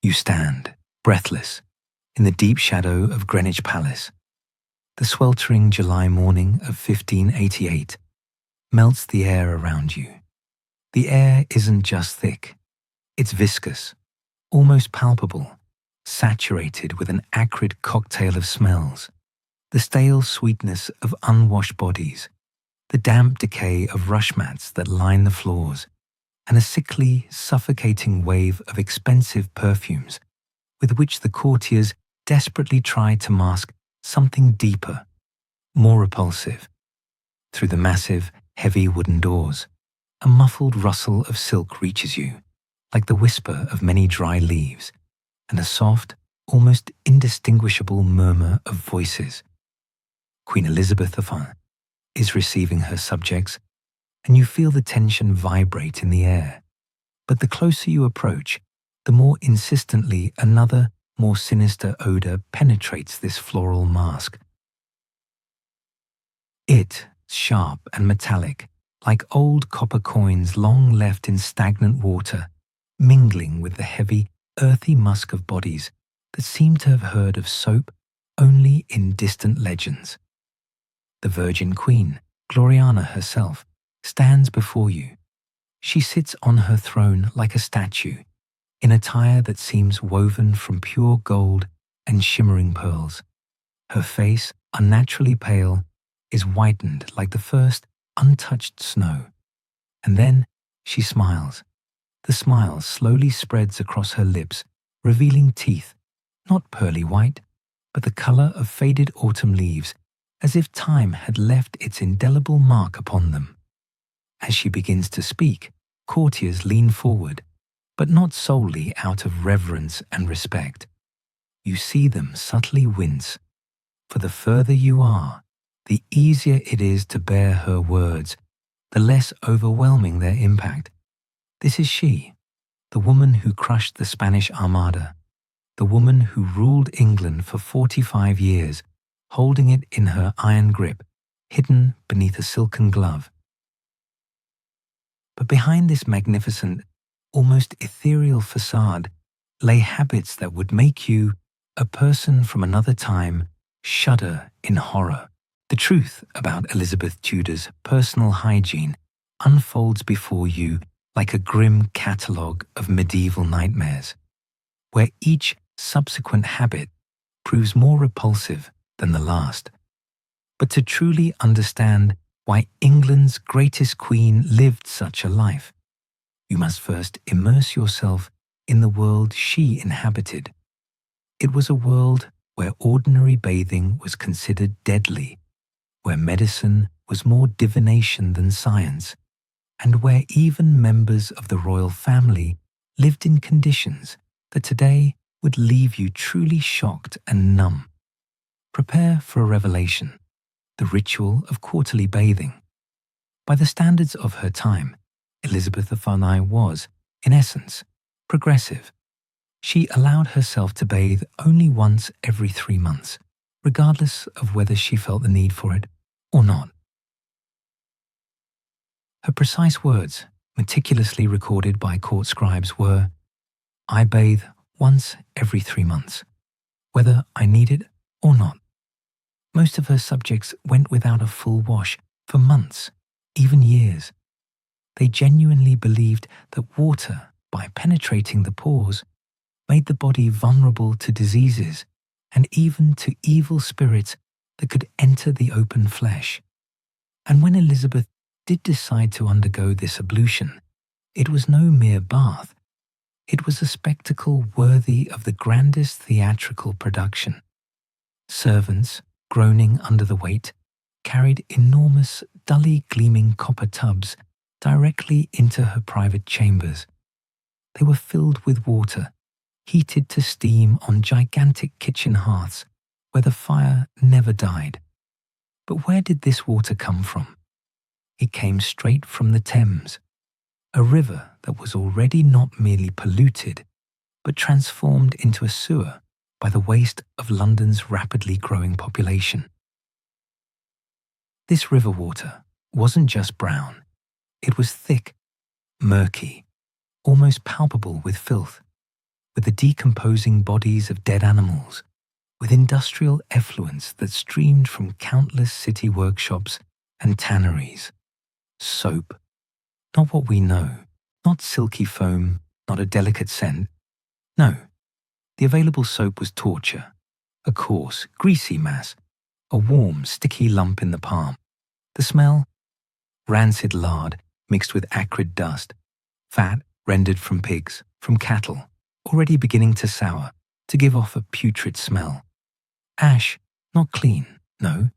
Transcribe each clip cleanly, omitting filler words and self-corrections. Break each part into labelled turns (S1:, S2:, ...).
S1: You stand, breathless, in the deep shadow of Greenwich Palace. The sweltering July morning of 1588 melts the air around you. The air isn't just thick, it's viscous, almost palpable, saturated with an acrid cocktail of smells, the stale sweetness of unwashed bodies, the damp decay of rush mats that line the floors, and a sickly, suffocating wave of expensive perfumes with which the courtiers desperately try to mask something deeper, more repulsive. Through the massive, heavy wooden doors, a muffled rustle of silk reaches you, like the whisper of many dry leaves, and a soft, almost indistinguishable murmur of voices. Queen Elizabeth is receiving her subjects, and you feel the tension vibrate in the air. But the closer you approach, the more insistently another, more sinister odor penetrates this floral mask. It, sharp and metallic, like old copper coins long left in stagnant water, mingling with the heavy, earthy musk of bodies that seem to have heard of soap only in distant legends. The Virgin Queen, Gloriana herself, stands before you. She sits on her throne like a statue, in attire that seems woven from pure gold and shimmering pearls. Her face, unnaturally pale, is whitened like the first untouched snow. And then she smiles. The smile slowly spreads across her lips, revealing teeth, not pearly white, but the color of faded autumn leaves, as if time had left its indelible mark upon them. As she begins to speak, courtiers lean forward, but not solely out of reverence and respect. You see them subtly wince, for the further you are, the easier it is to bear her words, the less overwhelming their impact. This is she, the woman who crushed the Spanish Armada, the woman who ruled England for 45 years, holding it in her iron grip, hidden beneath a silken glove. But behind this magnificent, almost ethereal facade lay habits that would make you, a person from another time, shudder in horror. The truth about Elizabeth Tudor's personal hygiene unfolds before you like a grim catalogue of medieval nightmares, where each subsequent habit proves more repulsive than the last. But to truly understand why England's greatest queen lived such a life, you must first immerse yourself in the world she inhabited. It was a world where ordinary bathing was considered deadly, where medicine was more divination than science, and where even members of the royal family lived in conditions that today would leave you truly shocked and numb. Prepare for a revelation, the ritual of quarterly bathing. By the standards of her time, Elizabeth was, in essence, progressive. She allowed herself to bathe only once every 3 months, regardless of whether she felt the need for it or not. Her precise words, meticulously recorded by court scribes, were, "I bathe once every 3 months, whether I need it or not." Most of her subjects went without a full wash for months, even years. They genuinely believed that water, by penetrating the pores, made the body vulnerable to diseases and even to evil spirits that could enter the open flesh. And when Elizabeth did decide to undergo this ablution, it was no mere bath. It was a spectacle worthy of the grandest theatrical production. Servants, groaning under the weight, carried enormous, dully gleaming copper tubs directly into her private chambers. They were filled with water, heated to steam on gigantic kitchen hearths where the fire never died. But where did this water come from? It came straight from the Thames, a river that was already not merely polluted, but transformed into a sewer by the waste of London's rapidly growing population. This river water wasn't just brown. It was thick, murky, almost palpable with filth. with the decomposing bodies of dead animals, with industrial effluents that streamed from countless city workshops and tanneries. Soap. Not what we know, not silky foam, not a delicate scent. No, the available soap was torture, a coarse, greasy mass, a warm, sticky lump in the palm. The smell? Rancid lard mixed with acrid dust, fat rendered from pigs, from cattle, already beginning to sour, to give off a putrid smell. Ash, not clean, no,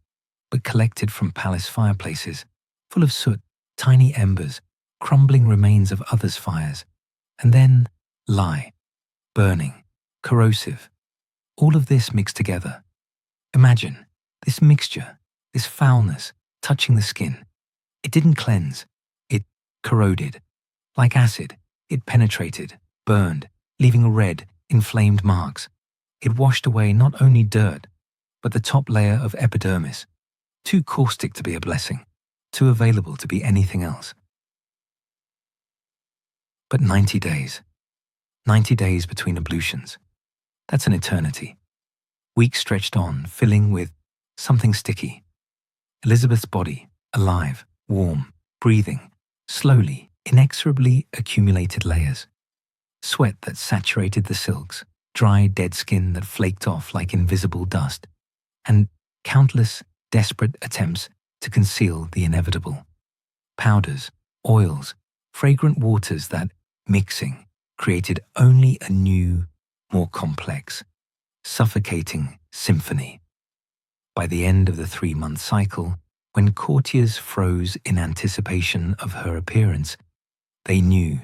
S1: but collected from palace fireplaces, full of soot, tiny embers, crumbling remains of others' fires, and then lye, burning, corrosive. All of this mixed together. Imagine this mixture, this foulness, touching the skin. It didn't cleanse. It corroded. Like acid, it penetrated, burned, leaving red, inflamed marks. It washed away not only dirt, but the top layer of epidermis, too caustic to be a blessing, too available to be anything else. But 90 days. 90 days between ablutions. That's an eternity. Weeks stretched on, filling with something sticky. Elizabeth's body, alive, warm, breathing, slowly, inexorably accumulated layers. Sweat that saturated the silks, dry, dead skin that flaked off like invisible dust, and countless desperate attempts to conceal the inevitable. Powders, oils, fragrant waters that, mixing, created only a new, more complex, suffocating symphony. By the end of the 3-month cycle, when courtiers froze in anticipation of her appearance, they knew,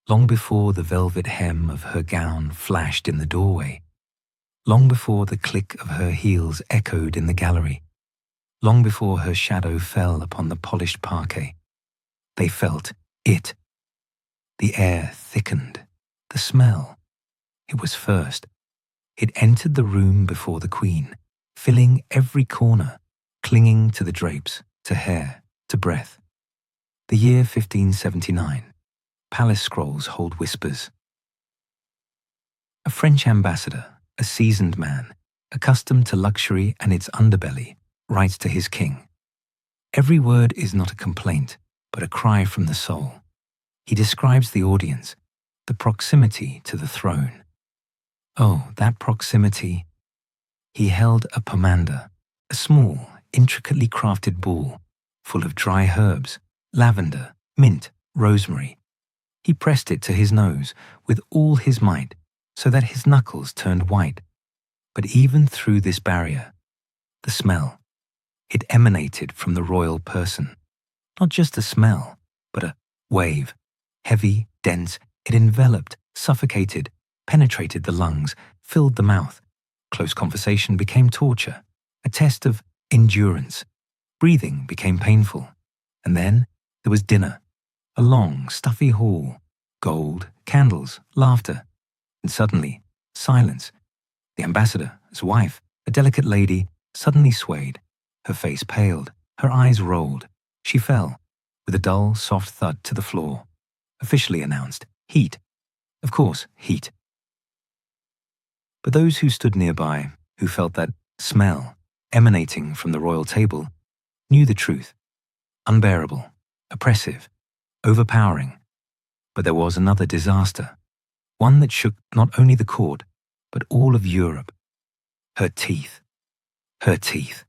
S1: long before the velvet hem of her gown flashed in the doorway, long before the click of her heels echoed in the gallery, long before her shadow fell upon the polished parquet. They felt it. The air thickened. The smell. It was first. It entered the room before the Queen, filling every corner, clinging to the drapes, to hair, to breath. The year 1579. Palace scrolls hold whispers. A French ambassador, a seasoned man, accustomed to luxury and its underbelly, writes to his king. Every word is not a complaint, but a cry from the soul. He describes the audience, the proximity to the throne. Oh, that proximity. He held a pomander, a small, intricately crafted ball, full of dry herbs, lavender, mint, rosemary. He pressed it to his nose with all his might, so that his knuckles turned white. But even through this barrier, the smell, it emanated from the royal person. Not just a smell, but a wave. Heavy, dense, it enveloped, suffocated, penetrated the lungs, filled the mouth. Close conversation became torture, a test of endurance. Breathing became painful. And then there was dinner, a long, stuffy hall, gold, candles, laughter, and suddenly, silence. The ambassador, his wife, a delicate lady, suddenly swayed. Her face paled, her eyes rolled. She fell, with a dull, soft thud to the floor. Officially announced, heat. Of course, heat. But those who stood nearby, who felt that smell emanating from the royal table, knew the truth. Unbearable, oppressive, overpowering. But there was another disaster, one that shook not only the court, but all of Europe. Her teeth. Her teeth.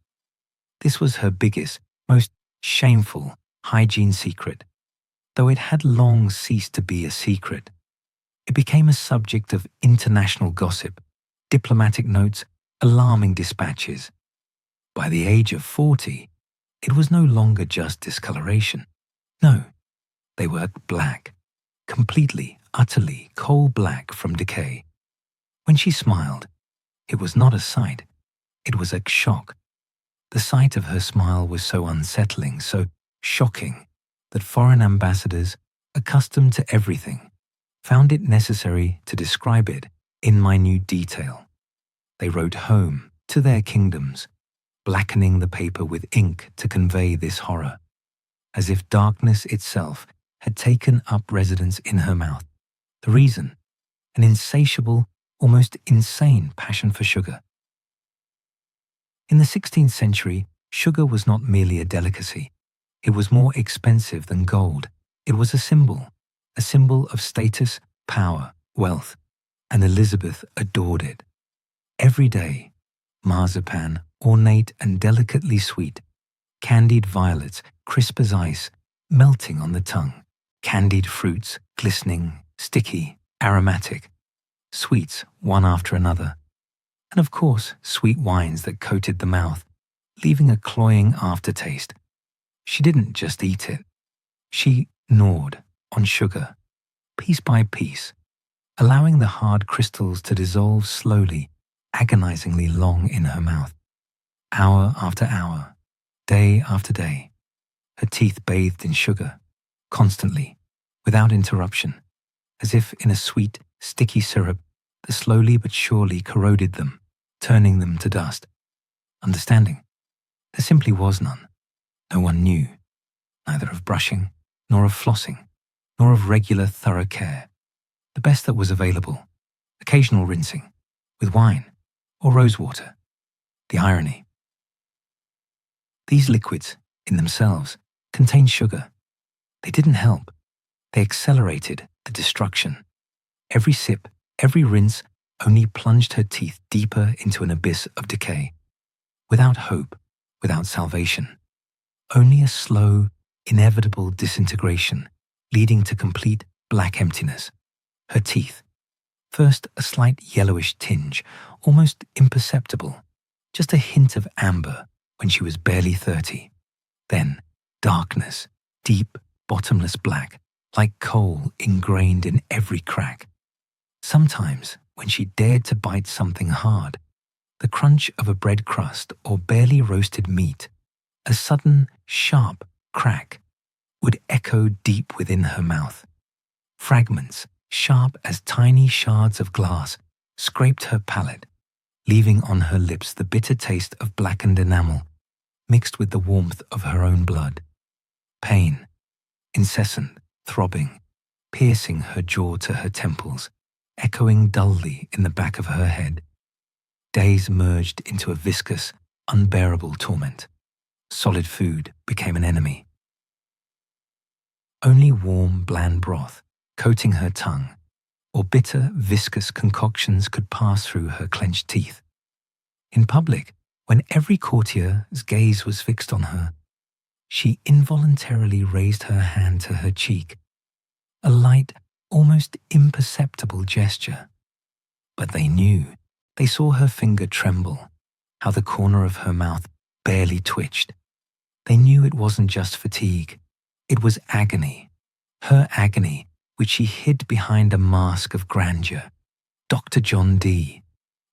S1: This was her biggest, most shameful hygiene secret. Though it had long ceased to be a secret, it became a subject of international gossip, diplomatic notes, alarming dispatches. By the age of 40, it was no longer just discoloration. No, they were black, completely, utterly coal black from decay. When she smiled, it was not a sight, it was a shock. The sight of her smile was so unsettling, so shocking, that foreign ambassadors, accustomed to everything, found it necessary to describe it in minute detail. They wrote home to their kingdoms, blackening the paper with ink to convey this horror, as if darkness itself had taken up residence in her mouth. The reason? an insatiable, almost insane passion for sugar. In the 16th century, sugar was not merely a delicacy. It was more expensive than gold. It was a symbol of status, power, wealth, and Elizabeth adored it. Every day, marzipan, ornate and delicately sweet, candied violets, crisp as ice, melting on the tongue, candied fruits, glistening, sticky, aromatic, sweets one after another, and of course, sweet wines that coated the mouth, leaving a cloying aftertaste. She didn't just eat it. She gnawed on sugar, piece by piece, allowing the hard crystals to dissolve slowly, agonizingly long in her mouth. Hour after hour, day after day, her teeth bathed in sugar, constantly, without interruption, as if in a sweet, sticky syrup that slowly but surely corroded them, turning them to dust. Understanding, there simply was none. No one knew, neither of brushing, nor of flossing, nor of regular thorough care. The best that was available, occasional rinsing, with wine or rosewater. The irony. These liquids, in themselves, contained sugar. They didn't help. They accelerated the destruction. Every sip, every rinse only plunged her teeth deeper into an abyss of decay. Without hope, without salvation. Only a slow, inevitable disintegration, leading to complete black emptiness. Her teeth. First a slight yellowish tinge, almost imperceptible, just a hint of amber when she was barely 30. Then darkness, deep, bottomless black, like coal ingrained in every crack. Sometimes, when she dared to bite something hard, the crunch of a bread crust or barely roasted meat, a sudden, sharp crack would echo deep within her mouth. Fragments, sharp as tiny shards of glass, scraped her palate, leaving on her lips the bitter taste of blackened enamel, mixed with the warmth of her own blood. Pain, incessant, throbbing, piercing her jaw to her temples, echoing dully in the back of her head. Days merged into a viscous, unbearable torment. Solid food became an enemy. Only warm, bland broth, coating her tongue, or bitter, viscous concoctions could pass through her clenched teeth. In public, when every courtier's gaze was fixed on her, she involuntarily raised her hand to her cheek, a light, almost imperceptible gesture. But they knew. They saw her finger tremble, how the corner of her mouth barely twitched. They knew it wasn't just fatigue. It was agony. Her agony, which she hid behind a mask of grandeur. Dr. John Dee.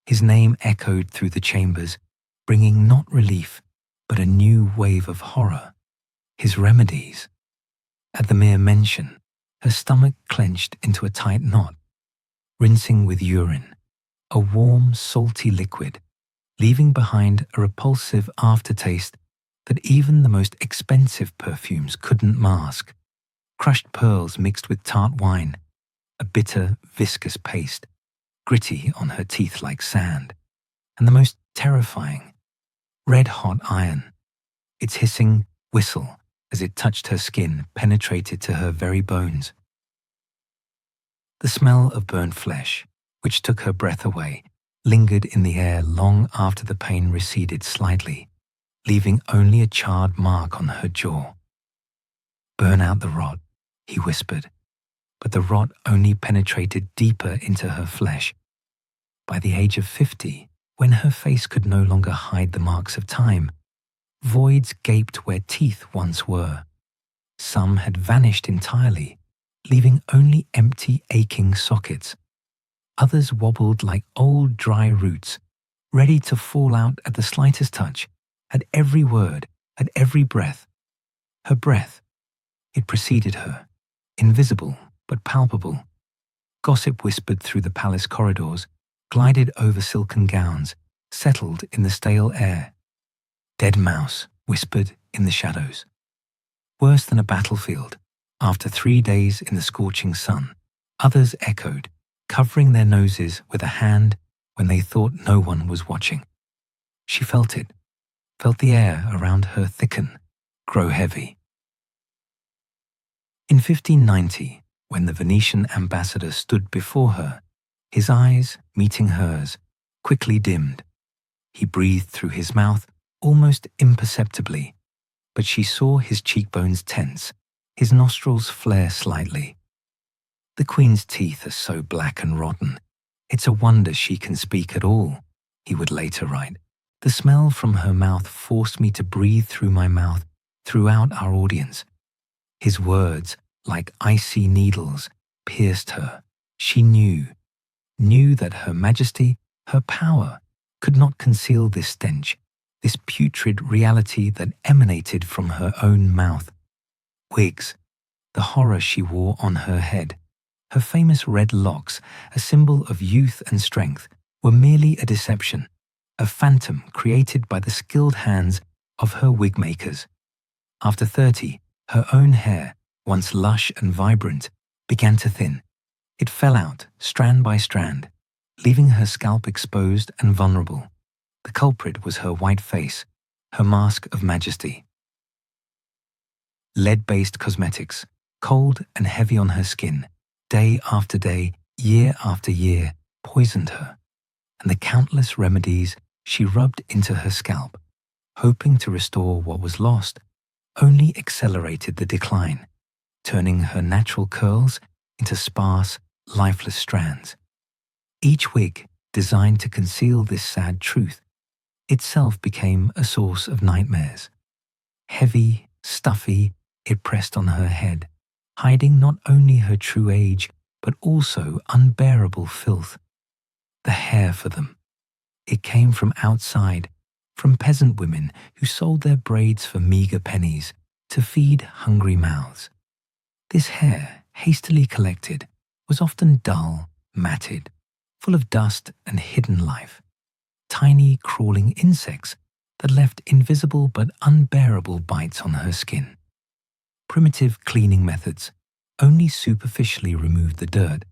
S1: His name echoed through the chambers, bringing not relief, but a new wave of horror. His remedies. At the mere mention, her stomach clenched into a tight knot. Rinsing with urine, a warm, salty liquid, leaving behind a repulsive aftertaste that even the most expensive perfumes couldn't mask. Crushed pearls mixed with tart wine, a bitter, viscous paste, gritty on her teeth like sand, and the most terrifying, red-hot iron. Its hissing whistle as it touched her skin penetrated to her very bones. The smell of burnt flesh, which took her breath away, lingered in the air long after the pain receded slightly, leaving only a charred mark on her jaw. "Burn out the rot," he whispered, but the rot only penetrated deeper into her flesh. By the age of 50, when her face could no longer hide the marks of time, voids gaped where teeth once were. Some had vanished entirely, leaving only empty, aching sockets. Others wobbled like old, dry roots, ready to fall out at the slightest touch, at every word, at every breath. Her breath, it preceded her, invisible but palpable. Gossip whispered through the palace corridors, glided over silken gowns, settled in the stale air. Dead mouse whispered in the shadows. Worse than a battlefield, after 3 days in the scorching sun, others echoed, covering their noses with a hand when they thought no one was watching. She felt it, felt the air around her thicken, grow heavy. In 1590, when the Venetian ambassador stood before her, his eyes, meeting hers, quickly dimmed. He breathed through his mouth almost imperceptibly, but she saw his cheekbones tense, his nostrils flare slightly. "The Queen's teeth are so black and rotten. It's a wonder she can speak at all," he would later write. "The smell from her mouth forced me to breathe through my mouth throughout our audience." His words, like icy needles, pierced her. She knew that Her Majesty, her power, could not conceal this stench, this putrid reality that emanated from her own mouth. Wigs, the horror she wore on her head, her famous red locks, a symbol of youth and strength, were merely a deception, a phantom created by the skilled hands of her wig makers. After 30, her own hair, once lush and vibrant, began to thin. It fell out, strand by strand, leaving her scalp exposed and vulnerable. The culprit was her white face, her mask of majesty. Lead-based cosmetics, cold and heavy on her skin, day after day, year after year, poisoned her, and the countless remedies she rubbed into her scalp, hoping to restore what was lost, only accelerated the decline, turning her natural curls into sparse, lifeless strands. Each wig, designed to conceal this sad truth, itself became a source of nightmares. Heavy, stuffy, it pressed on her head, hiding not only her true age, but also unbearable filth. The hair for them. It came from outside, from peasant women who sold their braids for meager pennies to feed hungry mouths. This hair, hastily collected, was often dull, matted, full of dust and hidden life. Tiny, crawling insects that left invisible but unbearable bites on her skin. Primitive cleaning methods only superficially removed the dirt,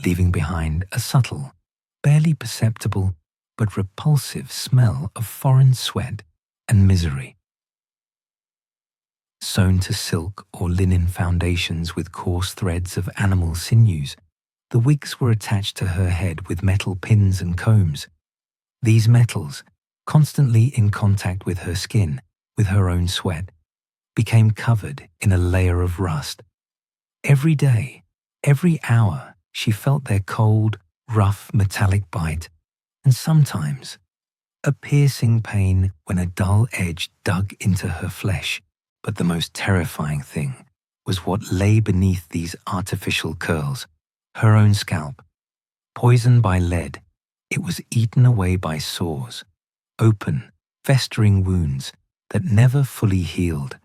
S1: leaving behind a subtle, barely perceptible but repulsive smell of foreign sweat and misery. Sewn to silk or linen foundations with coarse threads of animal sinews, the wigs were attached to her head with metal pins and combs. These metals, constantly in contact with her skin, with her own sweat, became covered in a layer of rust. Every day, every hour, she felt their cold, rough, metallic bite, and sometimes a piercing pain when a dull edge dug into her flesh. But the most terrifying thing was what lay beneath these artificial curls, her own scalp. Poisoned by lead, it was eaten away by sores, open, festering wounds that never fully healed.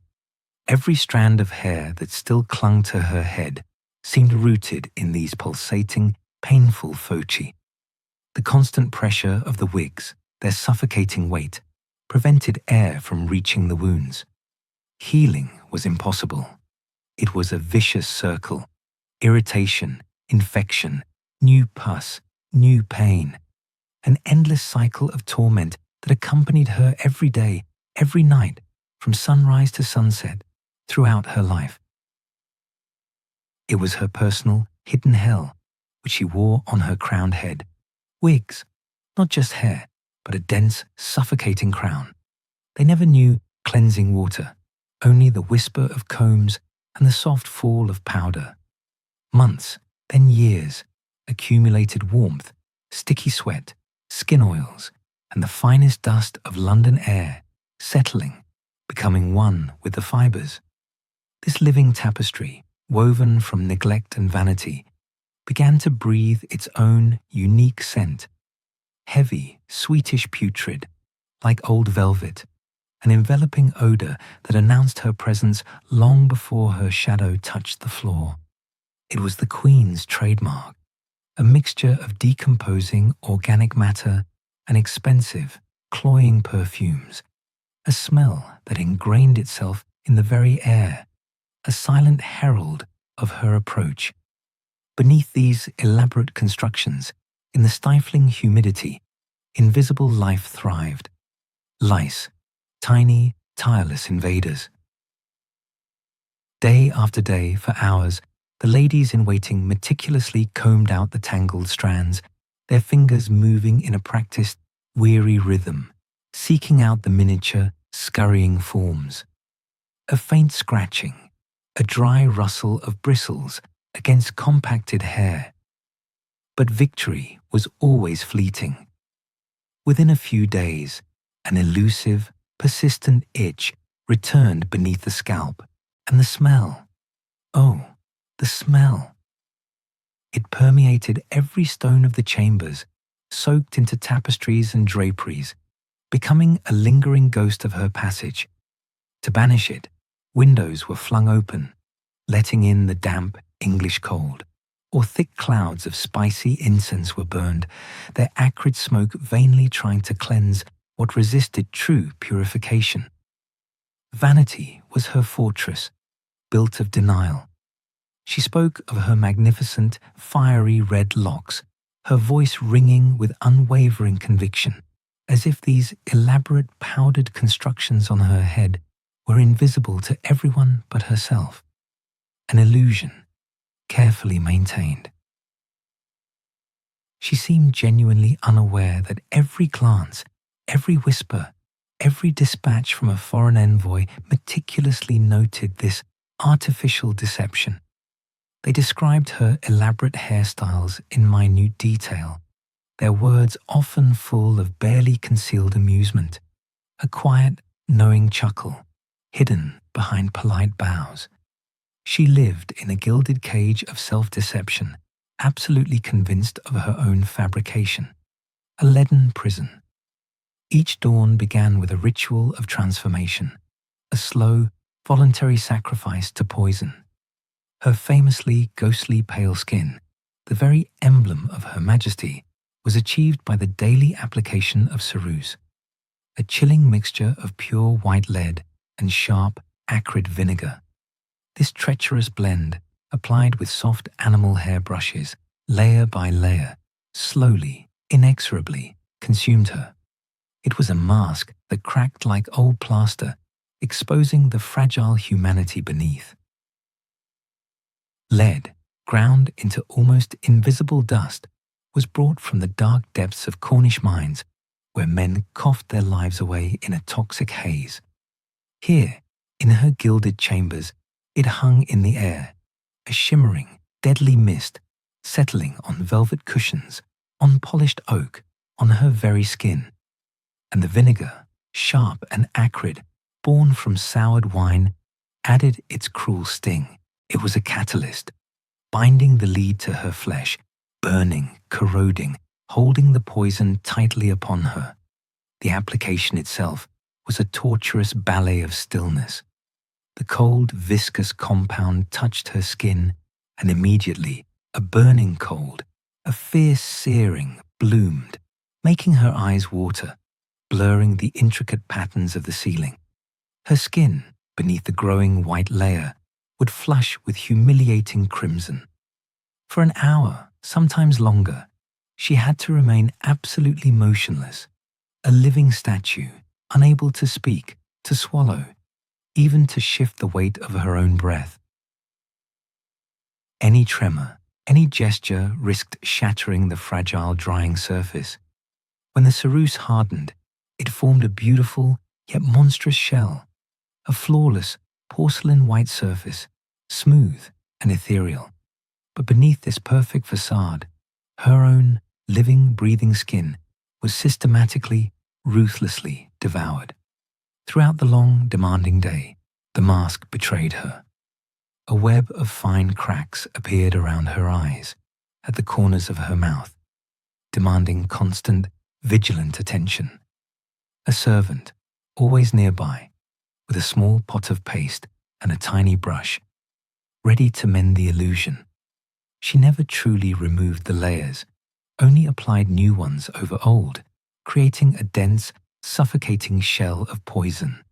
S1: Every strand of hair that still clung to her head seemed rooted in these pulsating, painful foci. The constant pressure of the wigs, their suffocating weight, prevented air from reaching the wounds. Healing was impossible. It was a vicious circle. Irritation, infection, new pus, new pain. An endless cycle of torment that accompanied her every day, every night, from sunrise to sunset, throughout her life. It was her personal, hidden hell, which she wore on her crowned head. Wigs, not just hair, but a dense, suffocating crown. They never knew cleansing water, only the whisper of combs and the soft fall of powder. Months, then years, accumulated warmth, sticky sweat, skin oils, and the finest dust of London air, settling, becoming one with the fibers. This living tapestry, woven from neglect and vanity, began to breathe its own unique scent. Heavy, sweetish putrid, like old velvet, an enveloping odor that announced her presence long before her shadow touched the floor. It was the Queen's trademark, a mixture of decomposing organic matter and expensive, cloying perfumes, a smell that ingrained itself in the very air, a silent herald of her approach. Beneath these elaborate constructions, in the stifling humidity, invisible life thrived. Lice, tiny, tireless invaders. Day after day, for hours, the ladies-in-waiting meticulously combed out the tangled strands, their fingers moving in a practiced, weary rhythm, seeking out the miniature, scurrying forms. A faint scratching, a dry rustle of bristles against compacted hair. But victory was always fleeting. Within a few days, an elusive, persistent itch returned beneath the scalp, and the smell. Oh, the smell. It permeated every stone of the chambers, soaked into tapestries and draperies, becoming a lingering ghost of her passage. To banish it, windows were flung open, letting in the damp English cold, or thick clouds of spicy incense were burned, their acrid smoke vainly trying to cleanse what resisted true purification. Vanity was her fortress, built of denial. She spoke of her magnificent, fiery red locks, her voice ringing with unwavering conviction, as if these elaborate powdered constructions on her head were invisible to everyone but herself. An illusion, carefully maintained. She seemed genuinely unaware that every glance, every whisper, every dispatch from a foreign envoy meticulously noted this artificial deception. They described her elaborate hairstyles in minute detail, their words often full of barely concealed amusement, a quiet, knowing chuckle, hidden behind polite bows. She lived in a gilded cage of self-deception, absolutely convinced of her own fabrication, a leaden prison. Each dawn began with a ritual of transformation, a slow, voluntary sacrifice to poison. Her famously ghostly pale skin, the very emblem of her majesty, was achieved by the daily application of ceruse, a chilling mixture of pure white lead and sharp, acrid vinegar. This treacherous blend, applied with soft animal hair brushes, layer by layer, slowly, inexorably, consumed her. It was a mask that cracked like old plaster, exposing the fragile humanity beneath. Lead, ground into almost invisible dust, was brought from the dark depths of Cornish mines, where men coughed their lives away in a toxic haze. Here, in her gilded chambers, it hung in the air, a shimmering, deadly mist, settling on velvet cushions, on polished oak, on her very skin. And the vinegar, sharp and acrid, born from soured wine, added its cruel sting. It was a catalyst, binding the lead to her flesh, burning, corroding, holding the poison tightly upon her. The application itself was a torturous ballet of stillness. The cold, viscous compound touched her skin, and immediately a burning cold, a fierce searing, bloomed, making her eyes water, blurring the intricate patterns of the ceiling. Her skin, beneath the growing white layer, would flush with humiliating crimson. For an hour, sometimes longer, she had to remain absolutely motionless, a living statue, unable to speak, to swallow, even to shift the weight of her own breath. Any tremor, any gesture risked shattering the fragile drying surface. When the ceruse hardened, it formed a beautiful yet monstrous shell, a flawless porcelain white surface, smooth and ethereal. But beneath this perfect facade, her own living, breathing skin was systematically, ruthlessly devoured. Throughout the long, demanding day, the mask betrayed her. A web of fine cracks appeared around her eyes, at the corners of her mouth, demanding constant, vigilant attention. A servant, always nearby, with a small pot of paste and a tiny brush, ready to mend the illusion. She never truly removed the layers, only applied new ones over old, creating a dense, suffocating shell of poison.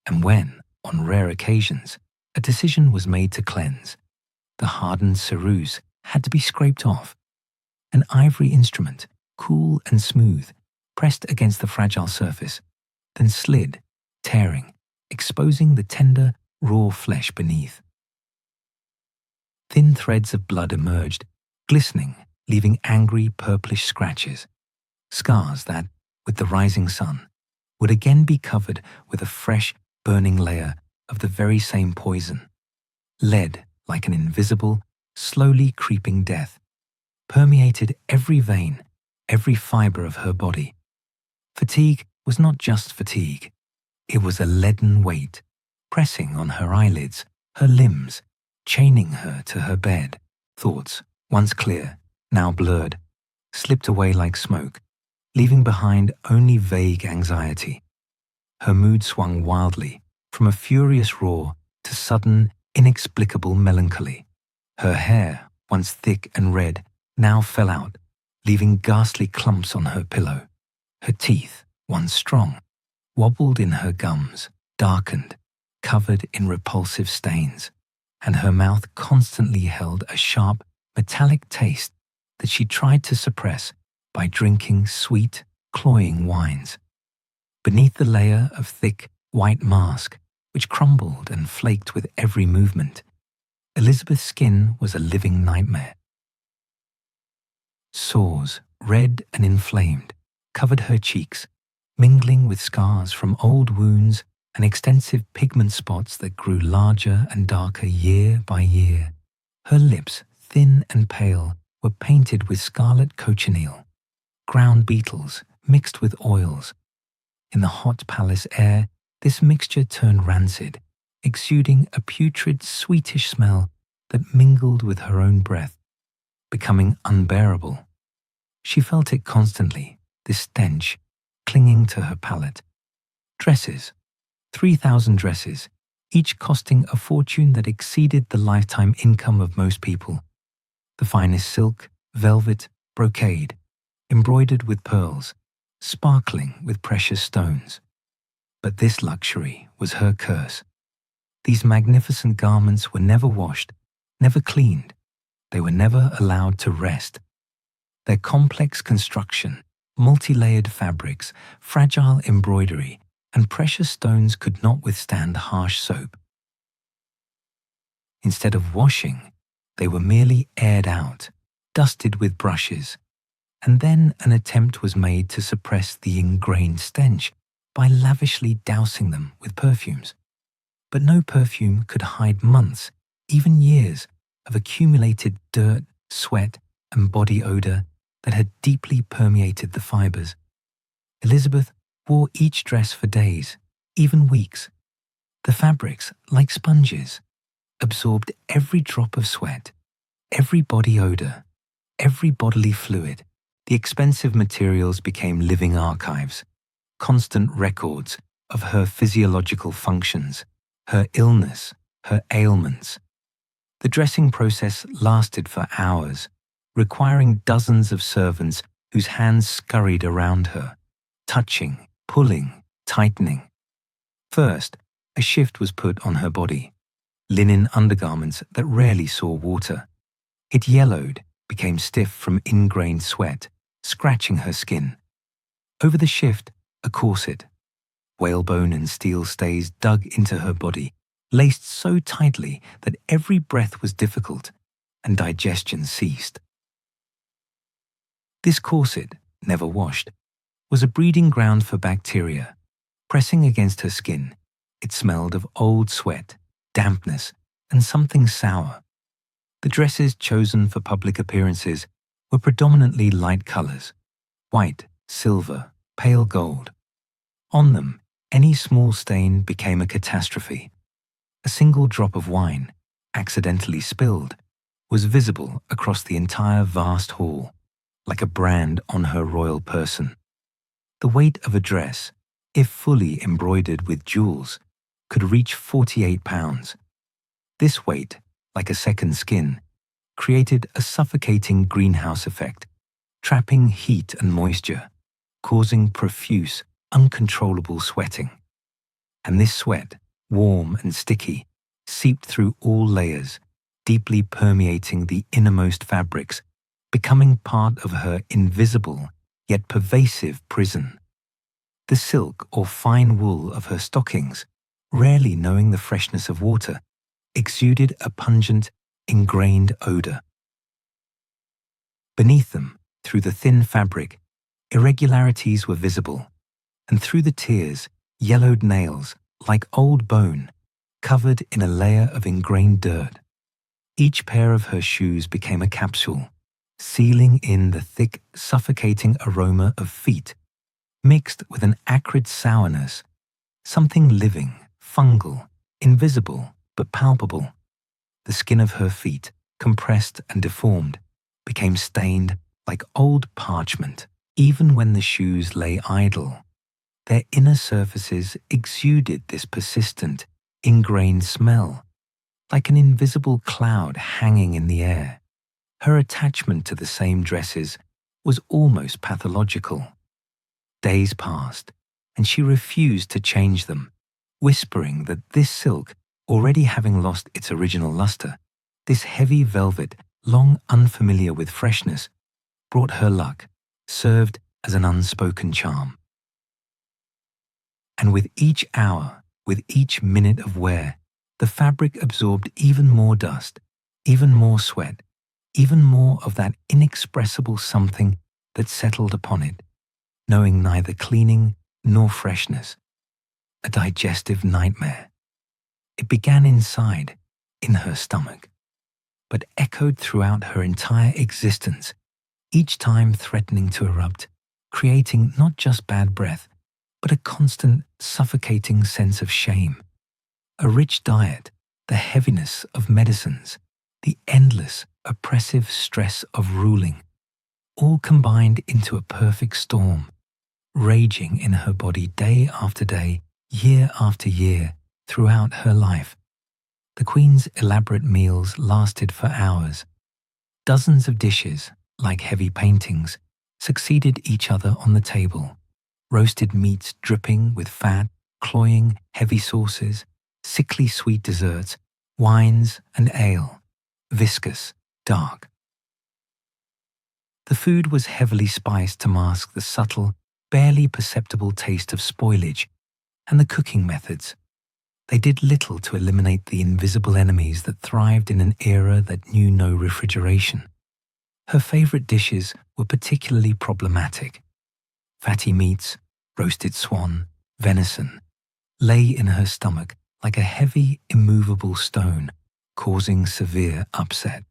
S1: And when, on rare occasions, a decision was made to cleanse, the hardened ceruse had to be scraped off. An ivory instrument, cool and smooth, pressed against the fragile surface, then slid, tearing, exposing the tender, raw flesh beneath. Thin threads of blood emerged, glistening, leaving angry purplish scratches, scars that, with the rising sun, would again be covered with a fresh, burning layer of the very same poison. Lead, like an invisible, slowly creeping death, permeated every vein, every fiber of her body. Fatigue was not just fatigue. It was a leaden weight, pressing on her eyelids, her limbs, chaining her to her bed. Thoughts, once clear, now blurred, slipped away like smoke, leaving behind only vague anxiety. Her mood swung wildly, from a furious roar to sudden, inexplicable melancholy. Her hair, once thick and red, now fell out, leaving ghastly clumps on her pillow. Her teeth, once strong, wobbled in her gums, darkened, covered in repulsive stains, and her mouth constantly held a sharp, metallic taste that she tried to suppress by drinking sweet, cloying wines. Beneath the layer of thick, white mask, which crumbled and flaked with every movement, Elizabeth's skin was a living nightmare. Sores, red and inflamed, covered her cheeks, mingling with scars from old wounds and extensive pigment spots that grew larger and darker year by year. Her lips, thin and pale, were painted with scarlet cochineal, ground beetles mixed with oils. In the hot palace air, this mixture turned rancid, exuding a putrid, sweetish smell that mingled with her own breath, becoming unbearable. She felt it constantly, this stench, clinging to her palate. Dresses, 3,000 dresses, each costing a fortune that exceeded the lifetime income of most people. The finest silk, velvet, brocade, embroidered with pearls, sparkling with precious stones. But this luxury was her curse. These magnificent garments were never washed, never cleaned. They were never allowed to rest. Their complex construction, multi-layered fabrics, fragile embroidery, and precious stones could not withstand harsh soap. Instead of washing, they were merely aired out, dusted with brushes, and then an attempt was made to suppress the ingrained stench by lavishly dousing them with perfumes. But no perfume could hide months, even years, of accumulated dirt, sweat, and body odor that had deeply permeated the fibers. Elizabeth wore each dress for days, even weeks. The fabrics, like sponges, absorbed every drop of sweat, every body odor, every bodily fluid. The expensive materials became living archives, constant records of her physiological functions, her illness, her ailments. The dressing process lasted for hours, requiring dozens of servants whose hands scurried around her, touching, pulling, tightening. First, a shift was put on her body, linen undergarments that rarely saw water. It yellowed, became stiff from ingrained sweat, scratching her skin. Over the shift, a corset. Whalebone and steel stays dug into her body, laced so tightly that every breath was difficult and digestion ceased. This corset, never washed, was a breeding ground for bacteria. Pressing against her skin, it smelled of old sweat, dampness, and something sour. The dresses chosen for public appearances were predominantly light colors: white, silver, pale gold. On them, any small stain became a catastrophe. A single drop of wine, accidentally spilled, was visible across the entire vast hall, like a brand on her royal person. The weight of a dress, if fully embroidered with jewels, could reach 48 pounds. This weight, like a second skin, created a suffocating greenhouse effect, trapping heat and moisture, causing profuse, uncontrollable sweating. And this sweat, warm and sticky, seeped through all layers, deeply permeating the innermost fabrics, becoming part of her invisible yet pervasive prison. The silk or fine wool of her stockings, rarely knowing the freshness of water, exuded a pungent, ingrained odor. Beneath them, through the thin fabric, irregularities were visible, and through the tears, yellowed nails, like old bone, covered in a layer of ingrained dirt. Each pair of her shoes became a capsule, sealing in the thick, suffocating aroma of feet, mixed with an acrid sourness, something living, fungal, invisible, but palpable. The skin of her feet, compressed and deformed, became stained like old parchment. Even when the shoes lay idle, their inner surfaces exuded this persistent, ingrained smell, like an invisible cloud hanging in the air. Her attachment to the same dresses was almost pathological. Days passed, and she refused to change them, whispering that this silk, already having lost its original luster, this heavy velvet, long unfamiliar with freshness, brought her luck, served as an unspoken charm. And with each hour, with each minute of wear, the fabric absorbed even more dust, even more sweat, even more of that inexpressible something that settled upon it, knowing neither cleaning nor freshness, a digestive nightmare. It began inside, in her stomach, but echoed throughout her entire existence, each time threatening to erupt, creating not just bad breath, but a constant, suffocating sense of shame. A rich diet, the heaviness of medicines, the endless, oppressive stress of ruling, all combined into a perfect storm, raging in her body day after day, year after year, throughout her life. The Queen's elaborate meals lasted for hours. Dozens of dishes, like heavy paintings, succeeded each other on the table. Roasted meats dripping with fat, cloying, heavy sauces, sickly sweet desserts, wines and ale, viscous, dark. The food was heavily spiced to mask the subtle, barely perceptible taste of spoilage, and the cooking methods. They did little to eliminate the invisible enemies that thrived in an era that knew no refrigeration. Her favorite dishes were particularly problematic. Fatty meats, roasted swan, venison, lay in her stomach like a heavy, immovable stone, causing severe upset.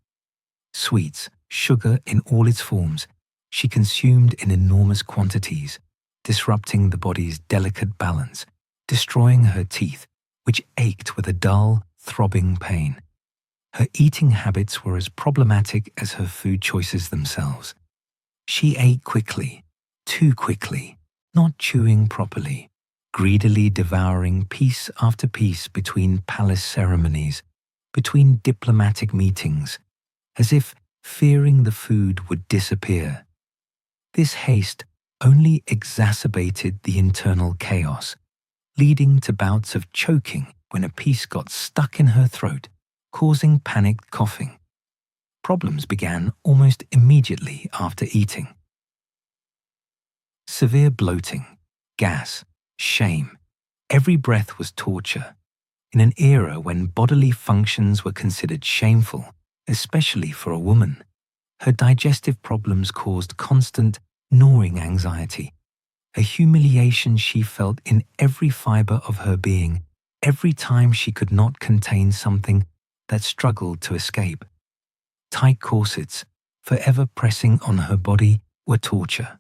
S1: Sweets, sugar in all its forms, she consumed in enormous quantities, disrupting the body's delicate balance, destroying her teeth, which ached with a dull, throbbing pain. Her eating habits were as problematic as her food choices themselves. She ate quickly, too quickly, not chewing properly, greedily devouring piece after piece between palace ceremonies, between diplomatic meetings, as if fearing the food would disappear. This haste only exacerbated the internal chaos, leading to bouts of choking when a piece got stuck in her throat, causing panicked coughing. Problems began almost immediately after eating. Severe bloating, gas, shame. Every breath was torture. In an era when bodily functions were considered shameful, especially for a woman, her digestive problems caused constant, gnawing anxiety, a humiliation she felt in every fiber of her being every time she could not contain something that struggled to escape. Tight corsets, forever pressing on her body, were torture.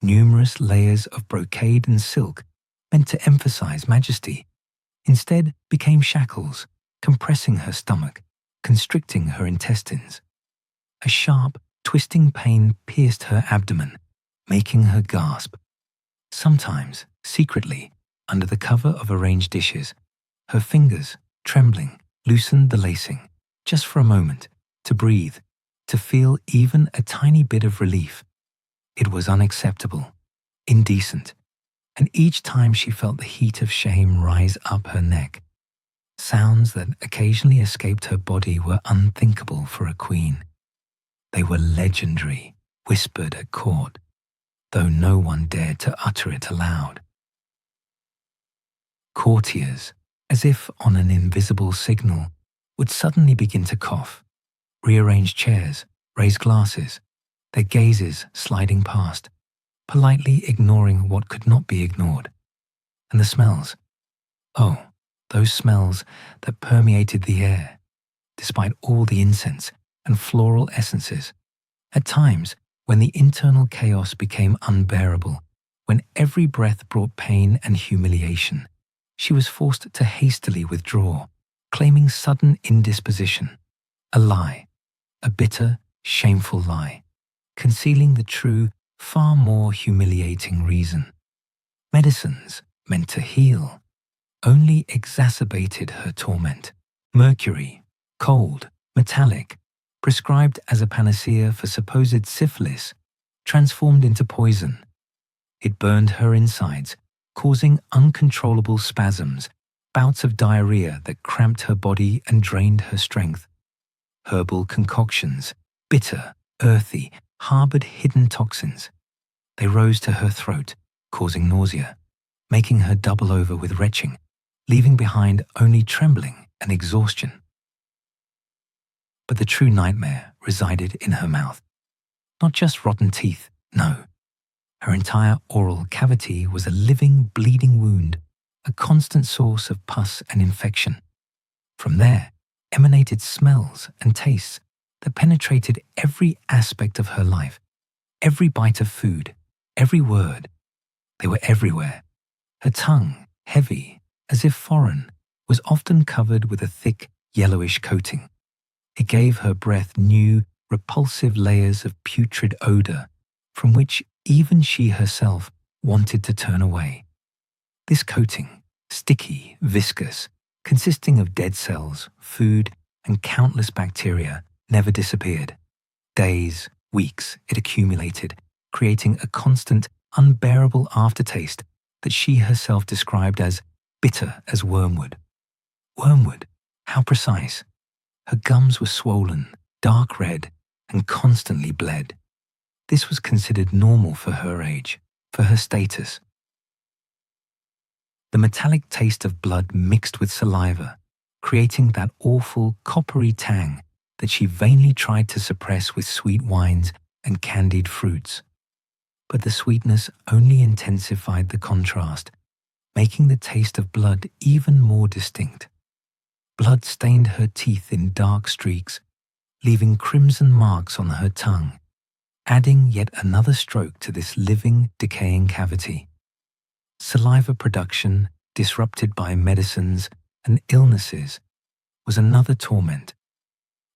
S1: Numerous layers of brocade and silk, meant to emphasize majesty, instead became shackles, compressing her stomach, constricting her intestines. A sharp, twisting pain pierced her abdomen, making her gasp. Sometimes, secretly, under the cover of arranged dishes, her fingers, trembling, loosened the lacing, just for a moment, to breathe, to feel even a tiny bit of relief. It was unacceptable, indecent, and each time she felt the heat of shame rise up her neck. Sounds that occasionally escaped her body were unthinkable for a queen. They were legendary, whispered at court, though no one dared to utter it aloud. Courtiers, as if on an invisible signal, would suddenly begin to cough, rearrange chairs, raise glasses, their gazes sliding past, politely ignoring what could not be ignored. And the smells. Oh, those smells that permeated the air, despite all the incense and floral essences. At times, when the internal chaos became unbearable, when every breath brought pain and humiliation, she was forced to hastily withdraw, claiming sudden indisposition. A lie, a bitter, shameful lie, concealing the true, far more humiliating reason. Medicines meant to heal only exacerbated her torment. Mercury, cold, metallic, prescribed as a panacea for supposed syphilis, transformed into poison. It burned her insides, causing uncontrollable spasms, bouts of diarrhea that cramped her body and drained her strength. Herbal concoctions, bitter, earthy, harbored hidden toxins. They rose to her throat, causing nausea, making her double over with retching, leaving behind only trembling and exhaustion. But the true nightmare resided in her mouth. Not just rotten teeth, no. Her entire oral cavity was a living, bleeding wound, a constant source of pus and infection. From there emanated smells and tastes that penetrated every aspect of her life, every bite of food, every word. They were everywhere. Her tongue, heavy, as if foreign, was often covered with a thick, yellowish coating. It gave her breath new, repulsive layers of putrid odor, from which even she herself wanted to turn away. This coating, sticky, viscous, consisting of dead cells, food, and countless bacteria, never disappeared. Days, weeks, it accumulated, creating a constant, unbearable aftertaste that she herself described as bitter as wormwood. Wormwood? How precise. Her gums were swollen, dark red, and constantly bled. This was considered normal for her age, for her status. The metallic taste of blood mixed with saliva, creating that awful coppery tang that she vainly tried to suppress with sweet wines and candied fruits. But the sweetness only intensified the contrast, making the taste of blood even more distinct. Blood stained her teeth in dark streaks, leaving crimson marks on her tongue, adding yet another stroke to this living, decaying cavity. Saliva production, disrupted by medicines and illnesses, was another torment.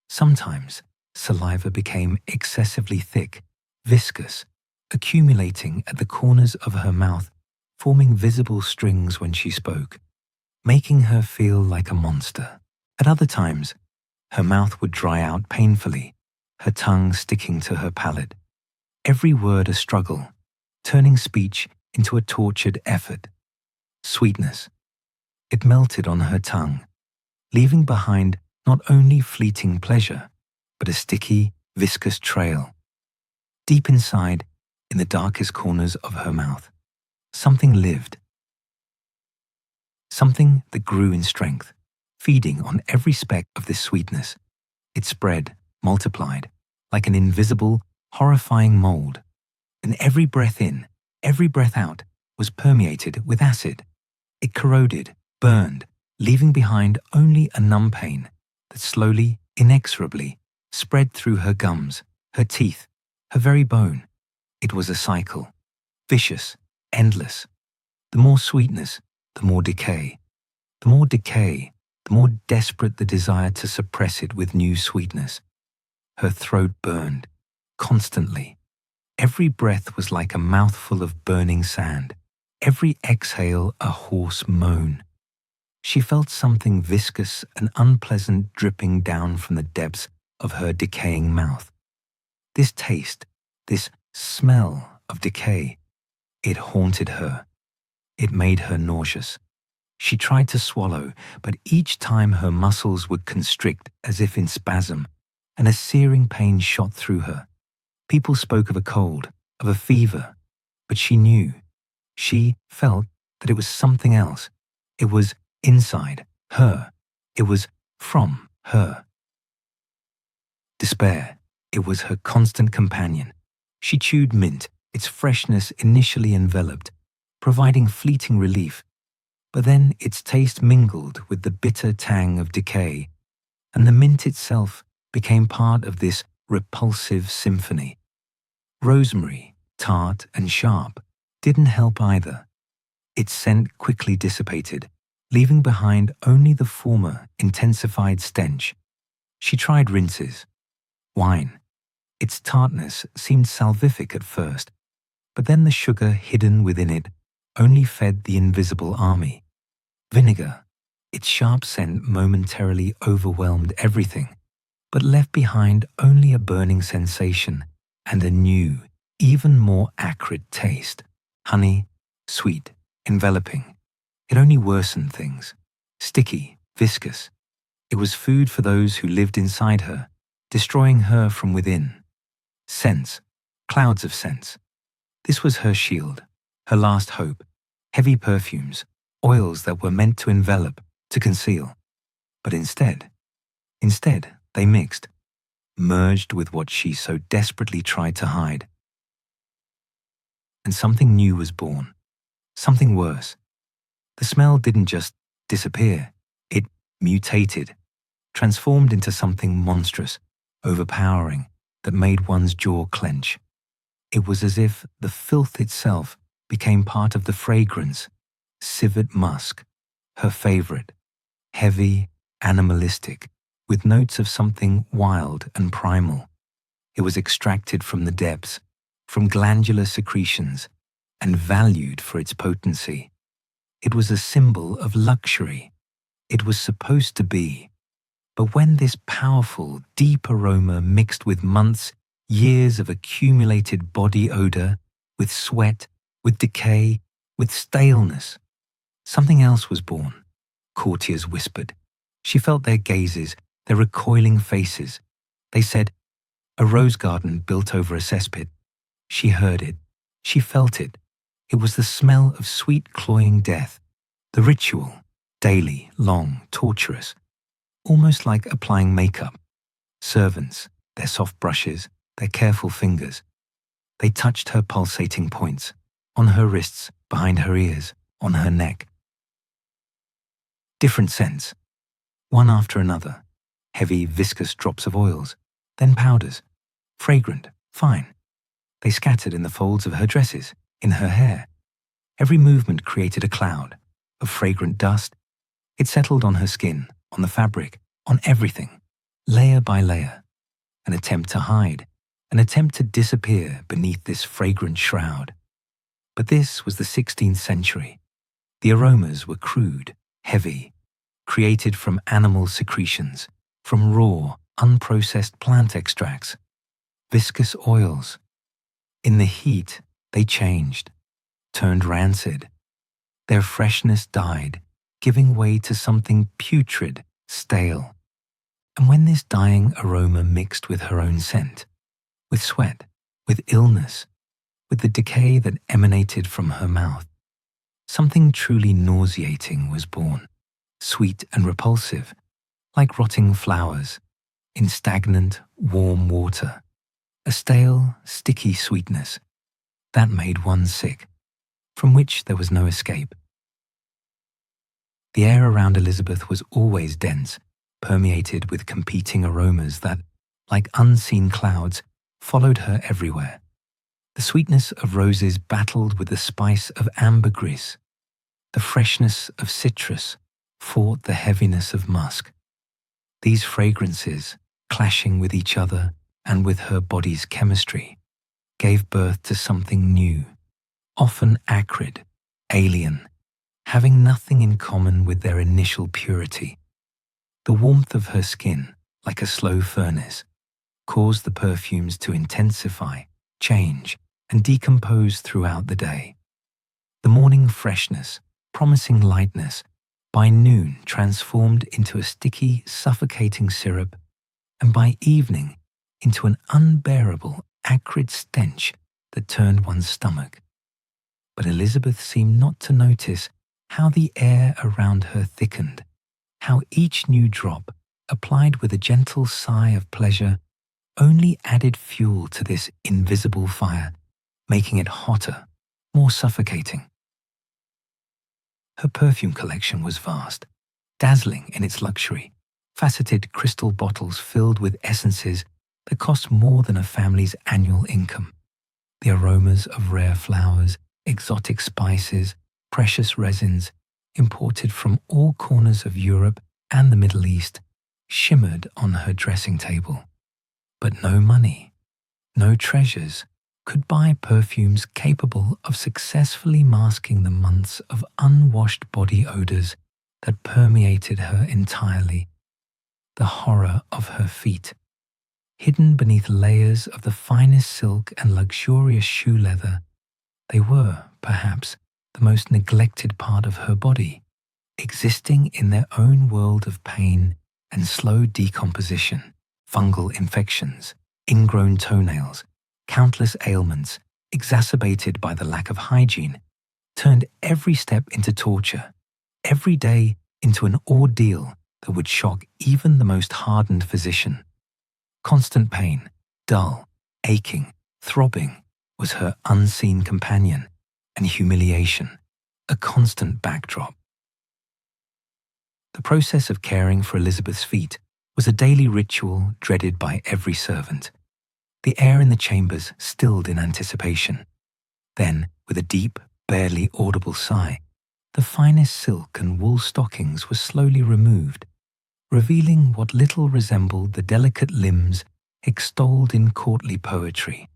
S1: Sometimes saliva became excessively thick, viscous, accumulating at the corners of her mouth, forming visible strings when she spoke, making her feel like a monster. At other times, her mouth would dry out painfully, her tongue sticking to her palate, every word a struggle, turning speech into a tortured effort. Sweetness. It melted on her tongue, leaving behind not only fleeting pleasure, but a sticky, viscous trail. Deep inside, in the darkest corners of her mouth, something lived. Something that grew in strength, feeding on every speck of this sweetness. It spread, multiplied, like an invisible, horrifying mold. And every breath in, every breath out was permeated with acid. It corroded, burned, leaving behind only a numb pain that slowly, inexorably, spread through her gums, her teeth, her very bone. It was a cycle, vicious, endless. The more sweetness, the more decay. The more decay, the more desperate the desire to suppress it with new sweetness. Her throat burned, constantly. Every breath was like a mouthful of burning sand, every exhale a hoarse moan. She felt something viscous and unpleasant dripping down from the depths of her decaying mouth. This taste, this smell of decay, it haunted her. It made her nauseous. She tried to swallow, but each time her muscles would constrict as if in spasm, and a searing pain shot through her. People spoke of a cold, of a fever, but she knew. She felt that it was something else. It was inside her. It was from her. Despair. It was her constant companion. She chewed mint, its freshness initially enveloped, providing fleeting relief. But then its taste mingled with the bitter tang of decay, and the mint itself became part of this repulsive symphony. Rosemary, tart and sharp, didn't help either. Its scent quickly dissipated, leaving behind only the former intensified stench. She tried rinses. Wine. Its tartness seemed salvific at first, but then the sugar hidden within it only fed the invisible army. Vinegar. Its sharp scent momentarily overwhelmed everything, but left behind only a burning sensation and a new, even more acrid taste. Honey, sweet, enveloping. It only worsened things. Sticky, viscous. It was food for those who lived inside her, destroying her from within. Scents, clouds of scents. This was her shield, her last hope. Heavy perfumes, oils that were meant to envelop, to conceal. But instead, they mixed, merged with what she so desperately tried to hide. And something new was born, something worse. The smell didn't just disappear, it mutated, transformed into something monstrous, overpowering, that made one's jaw clench. It was as if the filth itself became part of the fragrance. Civet musk, her favorite, heavy, animalistic, with notes of something wild and primal. It was extracted from the depths, from glandular secretions, and valued for its potency. It was a symbol of luxury. It was supposed to be. But when this powerful, deep aroma mixed with months, years of accumulated body odor, with sweat, with decay, with staleness, something else was born, courtiers whispered. She felt their gazes, their recoiling faces. They said, a rose garden built over a cesspit. She heard it. She felt it. It was the smell of sweet cloying death. The ritual, daily, long, torturous. Almost like applying makeup. Servants, their soft brushes, their careful fingers. They touched her pulsating points, on her wrists, behind her ears, on her neck. Different scents, one after another. Heavy, viscous drops of oils, then powders. Fragrant, fine. They scattered in the folds of her dresses, in her hair. Every movement created a cloud of fragrant dust. It settled on her skin, on the fabric, on everything, layer by layer. An attempt to hide, an attempt to disappear beneath this fragrant shroud. But this was the 16th century. The aromas were crude, heavy, created from animal secretions, from raw, unprocessed plant extracts, viscous oils. In the heat, they changed, turned rancid. Their freshness died, giving way to something putrid, stale. And when this dying aroma mixed with her own scent, with sweat, with illness, with the decay that emanated from her mouth, something truly nauseating was born, sweet and repulsive, like rotting flowers, in stagnant, warm water, a stale, sticky sweetness that made one sick, from which there was no escape. The air around Elizabeth was always dense, permeated with competing aromas that, like unseen clouds, followed her everywhere. The sweetness of roses battled with the spice of ambergris. The freshness of citrus fought the heaviness of musk. These fragrances, clashing with each other and with her body's chemistry, gave birth to something new, often acrid, alien, having nothing in common with their initial purity. The warmth of her skin, like a slow furnace, caused the perfumes to intensify, change, and decompose throughout the day. The morning freshness, promising lightness, by noon transformed into a sticky, suffocating syrup, and by evening into an unbearable, acrid stench that turned one's stomach. But Elizabeth seemed not to notice how the air around her thickened, how each new drop, applied with a gentle sigh of pleasure, only added fuel to this invisible fire, making it hotter, more suffocating. Her perfume collection was vast, dazzling in its luxury, faceted crystal bottles filled with essences that cost more than a family's annual income. The aromas of rare flowers, exotic spices, precious resins, imported from all corners of Europe and the Middle East, shimmered on her dressing table. But no money, no treasures could buy perfumes capable of successfully masking the months of unwashed body odors that permeated her entirely. The horror of her feet, hidden beneath layers of the finest silk and luxurious shoe leather, they were, perhaps, the most neglected part of her body, existing in their own world of pain and slow decomposition, fungal infections, ingrown toenails, countless ailments exacerbated by the lack of hygiene, turned every step into torture, every day into an ordeal that would shock even the most hardened physician. Constant pain, dull, aching, throbbing, was her unseen companion, and humiliation, a constant backdrop. The process of caring for Elizabeth's feet was a daily ritual dreaded by every servant. The air in the chambers stilled in anticipation. Then, with a deep, barely audible sigh, the finest silk and wool stockings were slowly removed, revealing what little resembled the delicate limbs extolled in courtly poetry.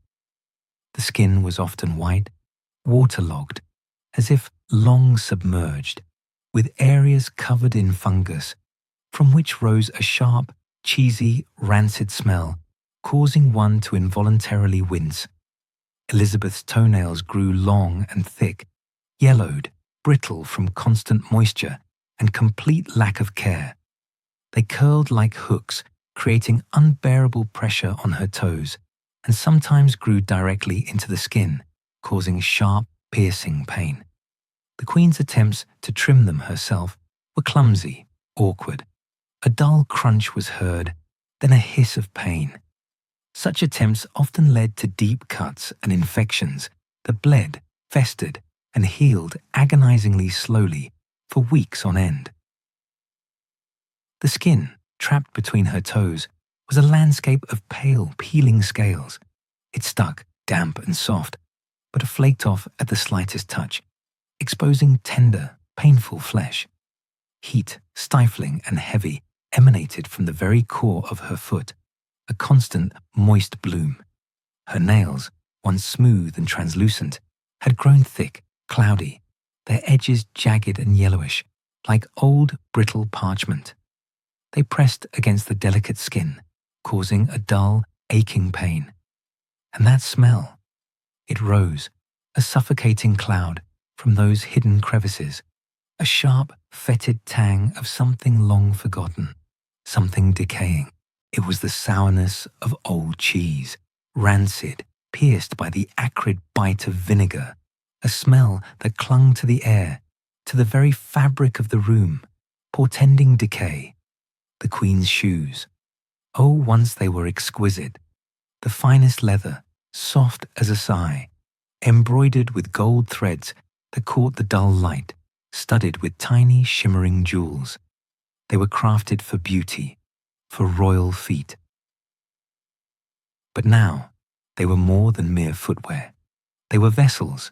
S1: The skin was often white, waterlogged, as if long submerged, with areas covered in fungus, from which rose a sharp, cheesy, rancid smell, causing one to involuntarily wince. Elizabeth's toenails grew long and thick, yellowed, brittle from constant moisture and complete lack of care. They curled like hooks, creating unbearable pressure on her toes, and sometimes grew directly into the skin, causing sharp, piercing pain. The Queen's attempts to trim them herself were clumsy, awkward. A dull crunch was heard, then a hiss of pain. Such attempts often led to deep cuts and infections that bled, festered, and healed agonizingly slowly for weeks on end. The skin, trapped between her toes, was a landscape of pale, peeling scales. It stuck, damp and soft, but flaked off at the slightest touch, exposing tender, painful flesh. Heat, stifling and heavy, emanated from the very core of her foot, a constant, moist bloom. Her nails, once smooth and translucent, had grown thick, cloudy, their edges jagged and yellowish, like old, brittle parchment. They pressed against the delicate skin, causing a dull, aching pain. And that smell, it rose, a suffocating cloud, from those hidden crevices, a sharp, fetid tang of something long forgotten, something decaying. It was the sourness of old cheese, rancid, pierced by the acrid bite of vinegar, a smell that clung to the air, to the very fabric of the room, portending decay. The Queen's shoes. Oh, once they were exquisite. The finest leather, soft as a sigh, embroidered with gold threads that caught the dull light, studded with tiny shimmering jewels. They were crafted for beauty, for royal feet. But now, they were more than mere footwear. They were vessels.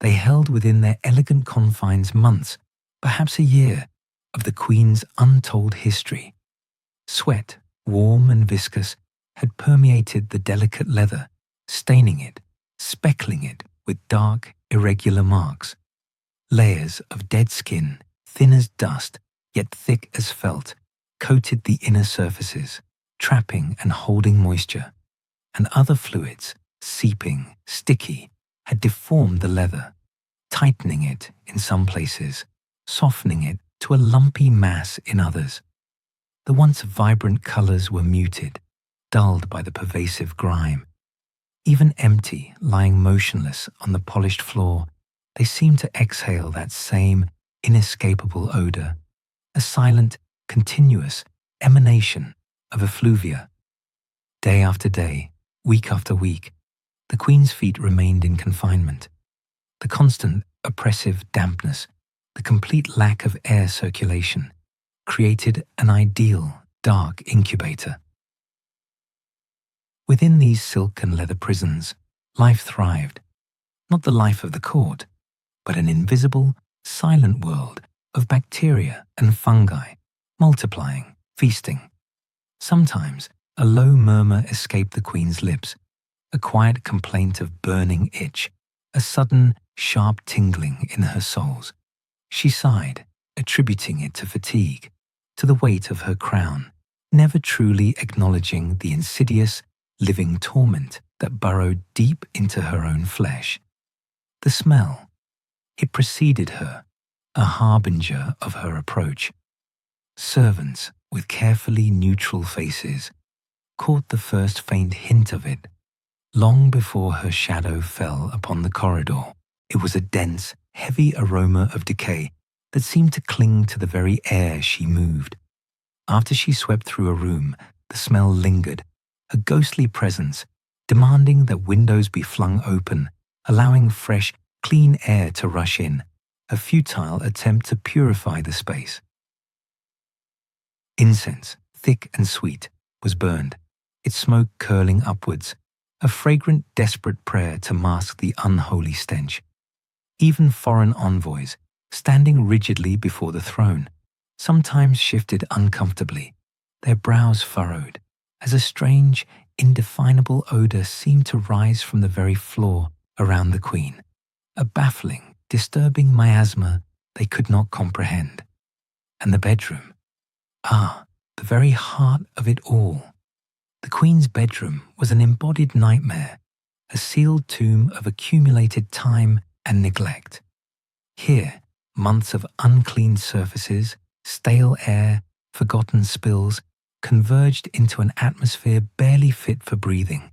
S1: They held within their elegant confines months, perhaps a year, of the Queen's untold history. Sweat, warm and viscous, had permeated the delicate leather, staining it, speckling it with dark, irregular marks. Layers of dead skin, thin as dust, yet thick as felt, coated the inner surfaces, trapping and holding moisture. And other fluids, seeping, sticky, had deformed the leather, tightening it in some places, softening it to a lumpy mass in others. The once vibrant colors were muted, dulled by the pervasive grime. Even empty, lying motionless on the polished floor, they seemed to exhale that same inescapable odor, a silent, continuous emanation of effluvia. Day after day, week after week, the Queen's feet remained in confinement. The constant, oppressive dampness, the complete lack of air circulation, created an ideal, dark incubator. Within these silk and leather prisons, life thrived. Not the life of the court, but an invisible, silent world of bacteria and fungi, multiplying, feasting. Sometimes a low murmur escaped the Queen's lips, a quiet complaint of burning itch, a sudden, sharp tingling in her soles. She sighed, attributing it to fatigue, to the weight of her crown, never truly acknowledging the insidious, living torment that burrowed deep into her own flesh. The smell, it preceded her, a harbinger of her approach. Servants with carefully neutral faces caught the first faint hint of it. Long before her shadow fell upon the corridor, it was a dense, heavy aroma of decay that seemed to cling to the very air she moved. After she swept through a room, the smell lingered, a ghostly presence, demanding that windows be flung open, allowing fresh, clean air to rush in, a futile attempt to purify the space. Incense, thick and sweet, was burned, its smoke curling upwards, a fragrant, desperate prayer to mask the unholy stench. Even foreign envoys, standing rigidly before the throne, sometimes shifted uncomfortably, their brows furrowed, as a strange, indefinable odor seemed to rise from the very floor around the Queen, a baffling, disturbing miasma they could not comprehend. And the bedroom. Ah, the very heart of it all. The Queen's bedroom was an embodied nightmare, a sealed tomb of accumulated time and neglect. Here, months of uncleaned surfaces, stale air, forgotten spills, converged into an atmosphere barely fit for breathing.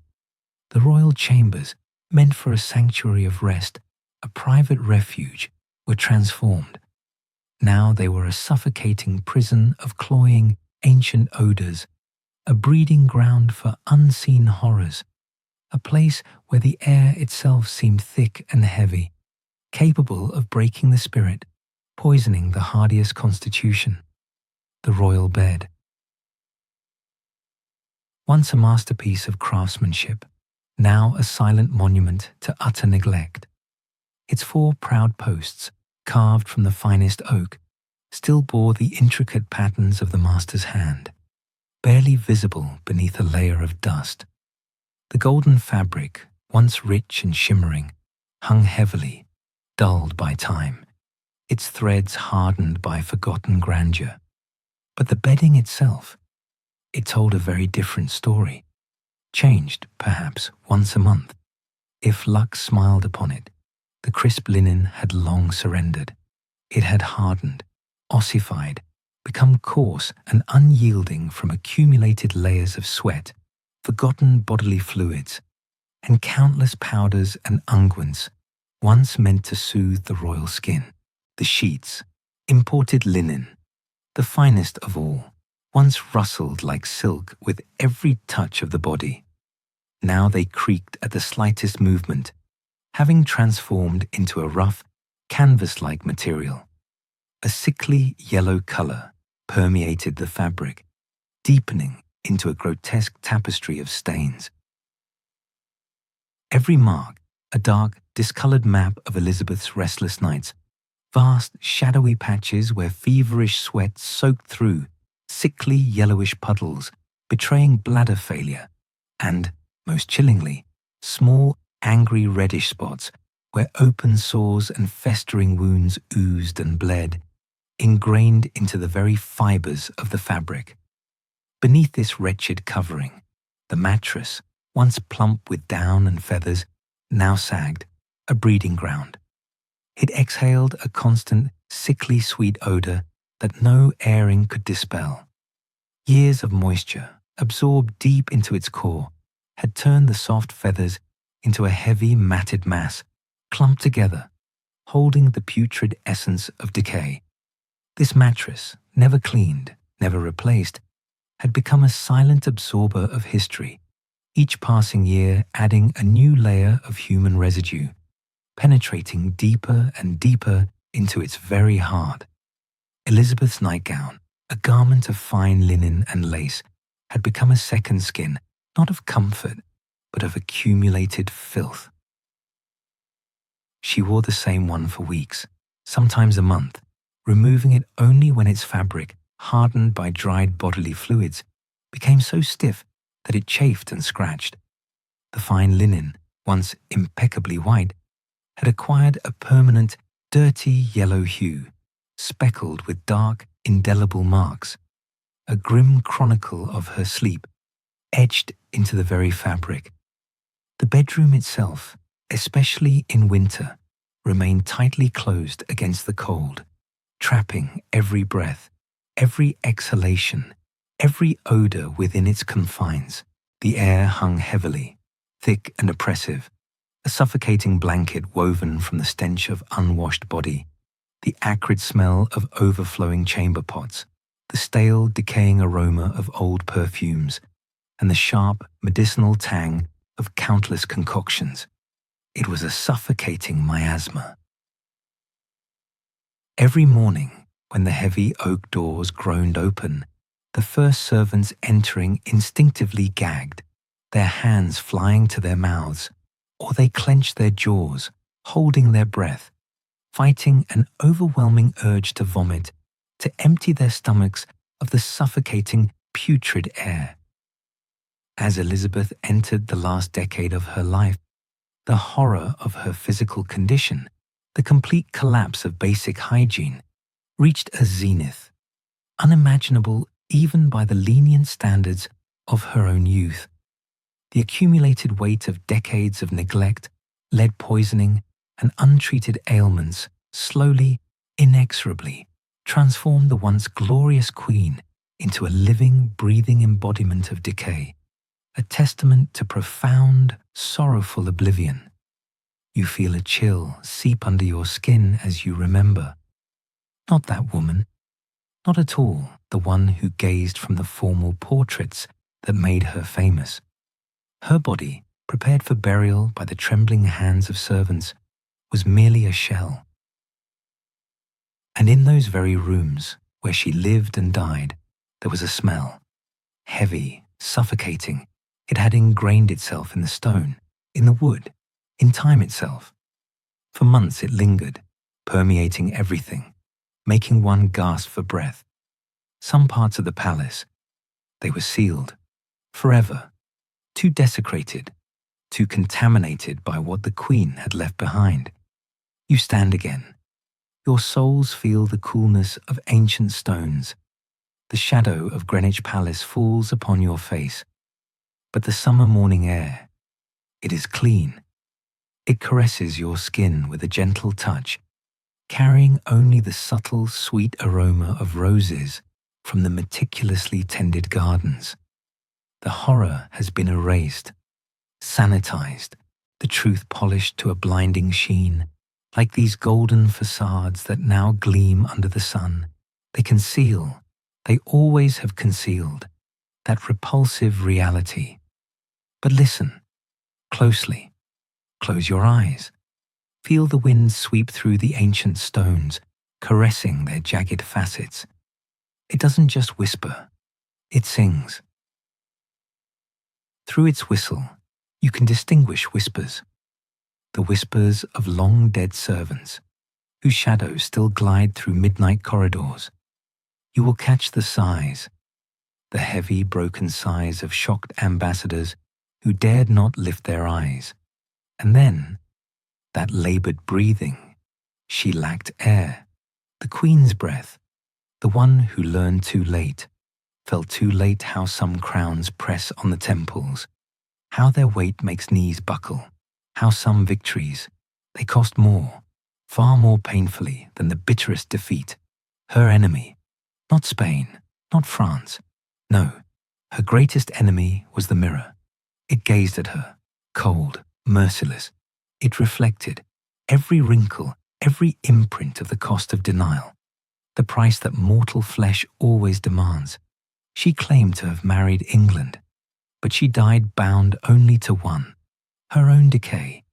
S1: The royal chambers, meant for a sanctuary of rest, a private refuge, were transformed. Now they were a suffocating prison of cloying, ancient odors, a breeding ground for unseen horrors, a place where the air itself seemed thick and heavy, capable of breaking the spirit, poisoning the hardiest constitution. The royal bed. Once a masterpiece of craftsmanship, now a silent monument to utter neglect. Its 4 proud posts, carved from the finest oak, still bore the intricate patterns of the master's hand, barely visible beneath a layer of dust. The golden fabric, once rich and shimmering, hung heavily, dulled by time, its threads hardened by forgotten grandeur. But the bedding itself, it told a very different story, changed, perhaps, once a month. If luck smiled upon it, the crisp linen had long surrendered. It had hardened, ossified, become coarse and unyielding from accumulated layers of sweat, forgotten bodily fluids, and countless powders and unguents once meant to soothe the royal skin. The sheets, imported linen, the finest of all, once rustled like silk with every touch of the body. Now they creaked at the slightest movement, having transformed into a rough, canvas-like material. A sickly yellow color permeated the fabric, deepening into a grotesque tapestry of stains. Every mark, a dark, discolored map of Elizabeth's restless nights, vast, shadowy patches where feverish sweat soaked through, sickly yellowish puddles, betraying bladder failure, and, most chillingly, small, angry reddish spots where open sores and festering wounds oozed and bled, ingrained into the very fibers of the fabric. Beneath this wretched covering, the mattress, once plump with down and feathers, now sagged, a breeding ground. It exhaled a constant, sickly sweet odor that no airing could dispel. Years of moisture, absorbed deep into its core, had turned the soft feathers into a heavy, matted mass, clumped together, holding the putrid essence of decay. This mattress, never cleaned, never replaced, had become a silent absorber of history, each passing year adding a new layer of human residue, penetrating deeper and deeper into its very heart. Elizabeth's nightgown, a garment of fine linen and lace, had become a second skin, not of comfort, but of accumulated filth. She wore the same one for weeks, sometimes a month, removing it only when its fabric, hardened by dried bodily fluids, became so stiff that it chafed and scratched. The fine linen, once impeccably white, had acquired a permanent, dirty yellow hue, speckled with dark, indelible marks, a grim chronicle of her sleep, etched into the very fabric. The bedroom itself, especially in winter, remained tightly closed against the cold, trapping every breath, every exhalation, every odor within its confines. The air hung heavily, thick and oppressive, a suffocating blanket woven from the stench of unwashed body, the acrid smell of overflowing chamber pots, the stale, decaying aroma of old perfumes, and the sharp, medicinal tang of countless concoctions. It was a suffocating miasma. Every morning, when the heavy oak doors groaned open, the first servants entering instinctively gagged, their hands flying to their mouths, or they clenched their jaws, holding their breath, fighting an overwhelming urge to vomit, to empty their stomachs of the suffocating, putrid air. As Elizabeth entered the last decade of her life, the horror of her physical condition, the complete collapse of basic hygiene, reached a zenith, unimaginable even by the lenient standards of her own youth. The accumulated weight of decades of neglect, lead poisoning, and untreated ailments slowly, inexorably transformed the once glorious queen into a living, breathing embodiment of decay, a testament to profound, sorrowful oblivion. You feel a chill seep under your skin as you remember. Not that woman, not at all the one who gazed from the formal portraits that made her famous. Her body, prepared for burial by the trembling hands of servants, was merely a shell. And in those very rooms where she lived and died, there was a smell, heavy, suffocating. It had ingrained itself in the stone, in the wood, in time itself. For months it lingered, permeating everything, making one gasp for breath. Some parts of the palace, they were sealed, forever, too desecrated, too contaminated by what the queen had left behind. You stand again. Your souls feel the coolness of ancient stones. The shadow of Greenwich Palace falls upon your face. But the summer morning air, it is clean. It caresses your skin with a gentle touch, carrying only the subtle, sweet aroma of roses from the meticulously tended gardens. The horror has been erased, sanitized, the truth polished to a blinding sheen. Like these golden facades that now gleam under the sun, they conceal, they always have concealed, that repulsive reality. But listen, closely, close your eyes. Feel the wind sweep through the ancient stones, caressing their jagged facets. It doesn't just whisper, it sings. Through its whistle, you can distinguish whispers. The whispers of long-dead servants, whose shadows still glide through midnight corridors. You will catch the sighs, the heavy, broken sighs of shocked ambassadors who dared not lift their eyes. And then, that labored breathing. She lacked air. The queen's breath, the one who learned too late, felt too late how some crowns press on the temples, how their weight makes knees buckle, how some victories, they cost more, far more painfully than the bitterest defeat. Her enemy, Not Spain, not France. No, her greatest enemy was the mirror. It gazed at her, cold, merciless. It reflected every wrinkle, every imprint of the cost of denial, the price that mortal flesh always demands. She claimed to have married England, but she died bound only to one, her own decay,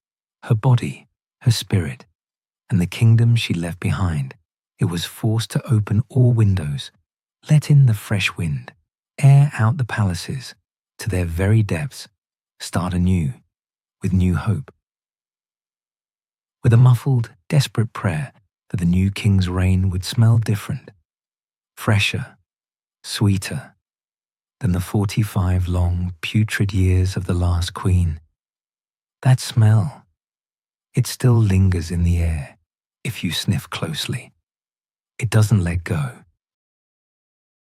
S1: her body, her spirit, and the kingdom she left behind. It was forced to open all windows, let in the fresh wind, air out the palaces, to their very depths, start anew, with new hope. With a muffled, desperate prayer that the new king's reign would smell different, fresher, sweeter than the 45 long, putrid years of the last queen. That smell, it still lingers in the air if you sniff closely. It doesn't let go.